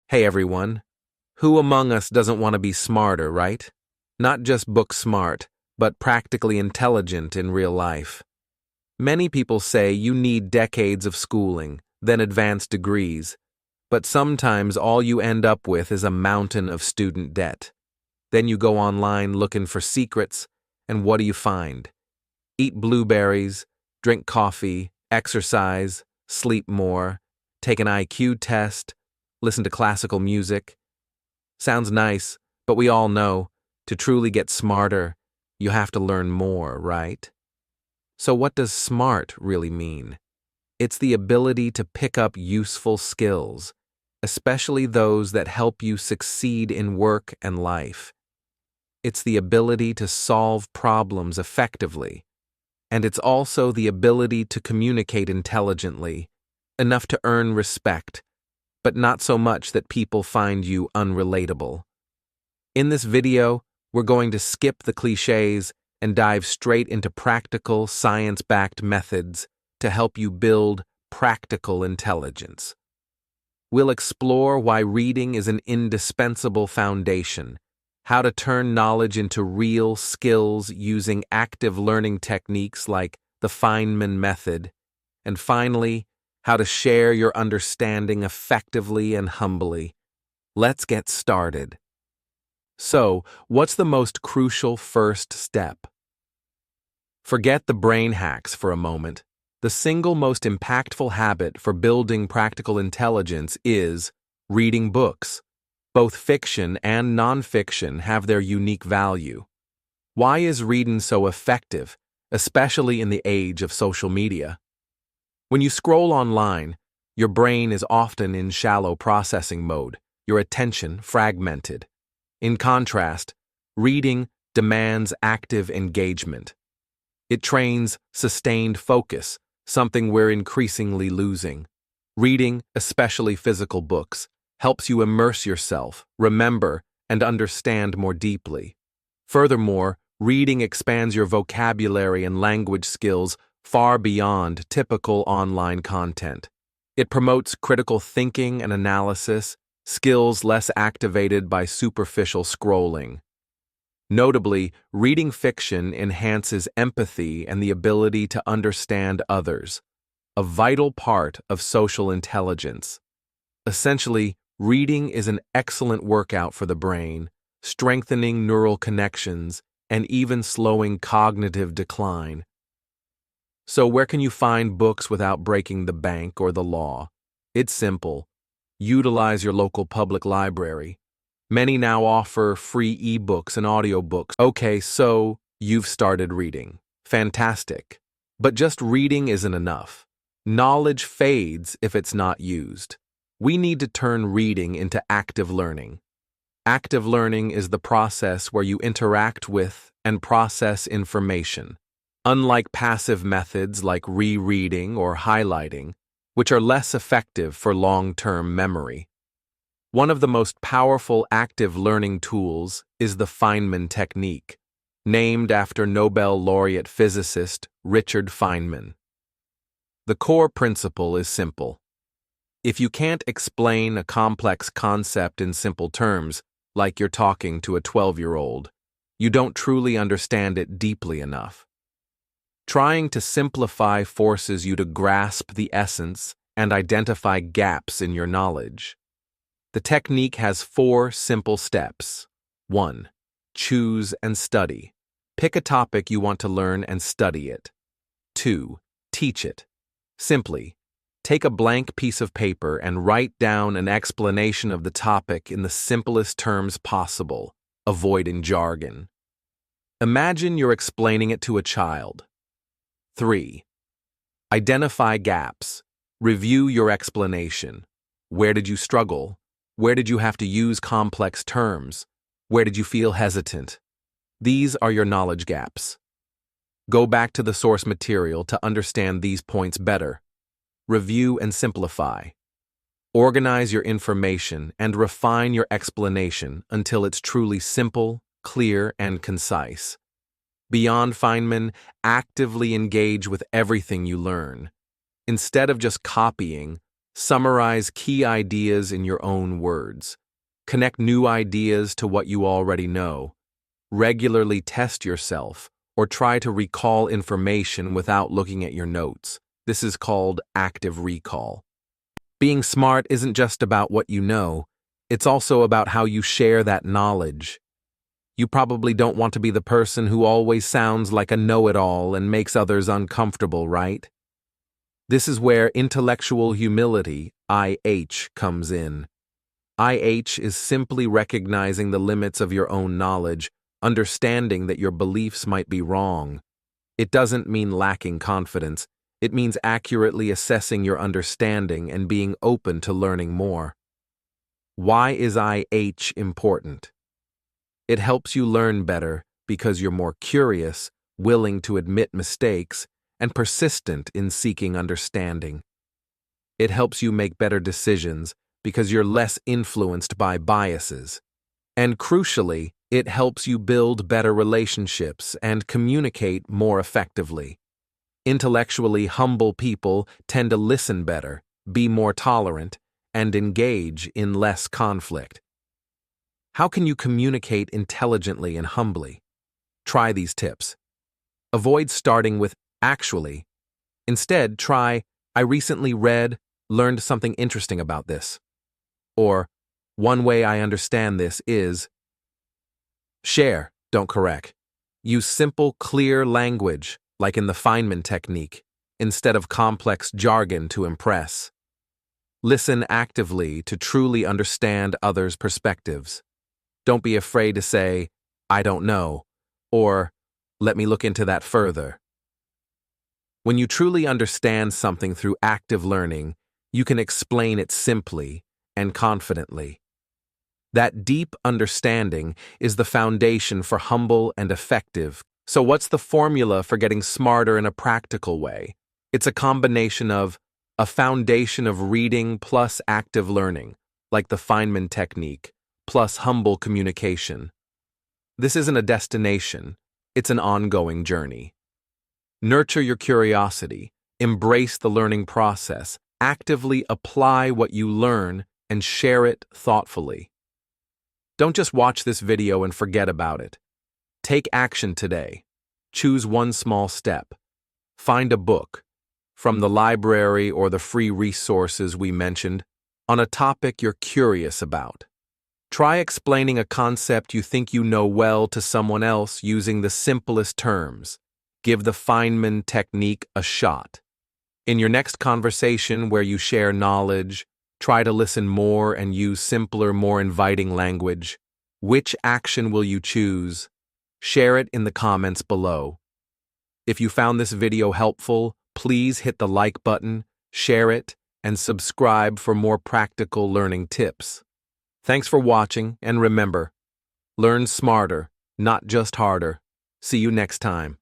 Hey everyone, who among us doesn't want to be smarter, right? Not just book smart, but practically intelligent in real life. Many people say you need decades of schooling, then advanced degrees, but sometimes all you end up with is a mountain of student debt. Then you go online looking for secrets, and what do you find? Eat blueberries, drink coffee, exercise, sleep more, take an IQ test, listen to classical music. Sounds nice, but we all know, to truly get smarter, you have to learn more, right? So what does smart really mean? It's the ability to pick up useful skills, especially those that help you succeed in work and life. It's the ability to solve problems effectively, and it's also the ability to communicate intelligently, enough to earn respect, but not so much that people find you unrelatable. In this video, we're going to skip the cliches and dive straight into practical, science-backed methods to help you build practical intelligence. We'll explore why reading is an indispensable foundation, how to turn knowledge into real skills using active learning techniques like the Feynman method, and finally, how to share your understanding effectively and humbly. Let's get started. So, what's the most crucial first step? Forget the brain hacks for a moment. The single most impactful habit for building practical intelligence is reading books. Both fiction and nonfiction have their unique value. Why is reading so effective, especially in the age of social media? When you scroll online, your brain is often in shallow processing mode, your attention fragmented. In contrast, reading demands active engagement. It trains sustained focus, something we're increasingly losing. Reading, especially physical books, helps you immerse yourself, remember, and understand more deeply. Furthermore, reading expands your vocabulary and language skills far beyond typical online content. It promotes critical thinking and analysis, skills less activated by superficial scrolling. Notably, reading fiction enhances empathy and the ability to understand others, a vital part of social intelligence. Essentially, reading is an excellent workout for the brain, strengthening neural connections and even slowing cognitive decline. So where can you find books without breaking the bank or the law? It's simple. Utilize your local public library. Many now offer free ebooks and audiobooks. Okay, so you've started reading. Fantastic. But just reading isn't enough. Knowledge fades if it's not used. We need to turn reading into active learning. Active learning is the process where you interact with and process information. Unlike passive methods like rereading or highlighting, which are less effective for long-term memory. One of the most powerful active learning tools is the Feynman Technique, named after Nobel laureate physicist Richard Feynman. The core principle is simple. If you can't explain a complex concept in simple terms, like you're talking to a 12-year-old, you don't truly understand it deeply enough. Trying to simplify forces you to grasp the essence and identify gaps in your knowledge. The technique has 4 simple steps. 1. Choose and study. Pick a topic you want to learn and study it. 2. Teach it. Simply, take a blank piece of paper and write down an explanation of the topic in the simplest terms possible, avoiding jargon. Imagine you're explaining it to a child. 3. Identify gaps. Review your explanation. Where did you struggle? Where did you have to use complex terms? Where did you feel hesitant? These are your knowledge gaps. Go back to the source material to understand these points better. Review and simplify. Organize your information and refine your explanation until it's truly simple, clear, and concise. Beyond Feynman, actively engage with everything you learn. Instead of just copying, Summarize key ideas in your own words. Connect new ideas to what you already know. Regularly test yourself, or try to recall information without looking at your notes. This is called active recall. Being smart isn't just about what you know, it's also about how you share that knowledge. You probably don't want to be the person who always sounds like a know-it-all and makes others uncomfortable, right? This is where intellectual humility, IH, comes in. IH is simply recognizing the limits of your own knowledge, understanding that your beliefs might be wrong. It doesn't mean lacking confidence. It means accurately assessing your understanding and being open to learning more. Why is IH important? It helps you learn better because you're more curious, willing to admit mistakes, and persistent in seeking understanding. It helps you make better decisions because you're less influenced by biases. And crucially, it helps you build better relationships and communicate more effectively. Intellectually humble people tend to listen better, be more tolerant, and engage in less conflict. How can you communicate intelligently and humbly? Try these tips. Avoid starting with actually. Instead, try, I recently learned something interesting about this. Or, one way I understand this is. Share, don't correct. Use simple, clear language, like in the Feynman Technique, instead of complex jargon to impress. Listen actively to truly understand others' perspectives. Don't be afraid to say, I don't know, or let me look into that further. When you truly understand something through active learning, you can explain it simply and confidently. That deep understanding is the foundation for humble and effective. So what's the formula for getting smarter in a practical way? It's a combination of a foundation of reading plus active learning, like the Feynman Technique, plus humble communication. This isn't a destination, it's an ongoing journey. Nurture your curiosity, embrace the learning process, actively apply what you learn, and share it thoughtfully. Don't just watch this video and forget about it. Take action today. Choose one small step. Find a book, from the library or the free resources we mentioned, on a topic you're curious about. Try explaining a concept you think you know well to someone else using the simplest terms. Give the Feynman Technique a shot. In your next conversation where you share knowledge, try to listen more and use simpler, more inviting language. Which action will you choose? Share it in the comments below. If you found this video helpful, please hit the like button, share it, and subscribe for more practical learning tips. Thanks for watching, and remember, learn smarter, not just harder. See you next time.